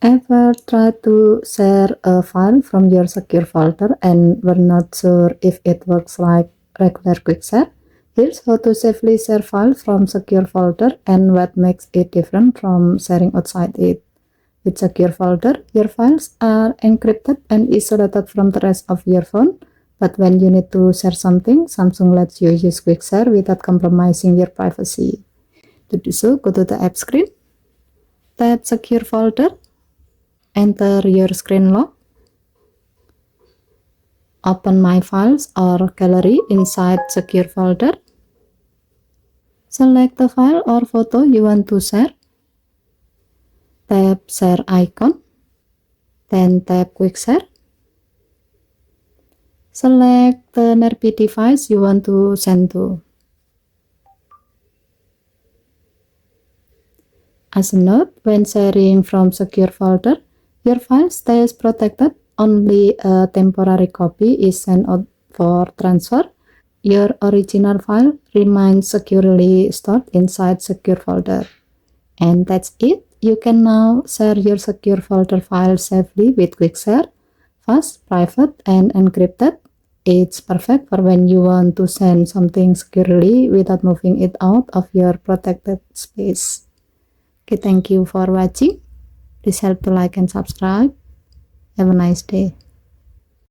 Ever tried to share a file from your secure folder and were not sure if it works like regular quick share? Here's how to safely share files from secure folder and what makes it different from sharing outside it. With secure folder, your files are encrypted and isolated from the rest of your phone. But when you need to share something, Samsung lets you use quick share without compromising your privacy. To do so, go to the app screen, tap secure folder, enter your screen lock, open My Files or Gallery inside secure folder, select the file or photo you want to share, tap Share icon, then tap Quick Share, select the nearby device you want to send to. As a note, when sharing from secure folder, your file stays protected. Only a temporary copy is sent out for transfer. Your original file remains securely stored inside secure folder. And that's it. You can now share your secure folder file safely with Quick Share. Fast, private, and encrypted. It's perfect for when you want to send something securely without moving it out of your protected space. Okay, thank you for watching. Please help to like and subscribe. Have a nice day.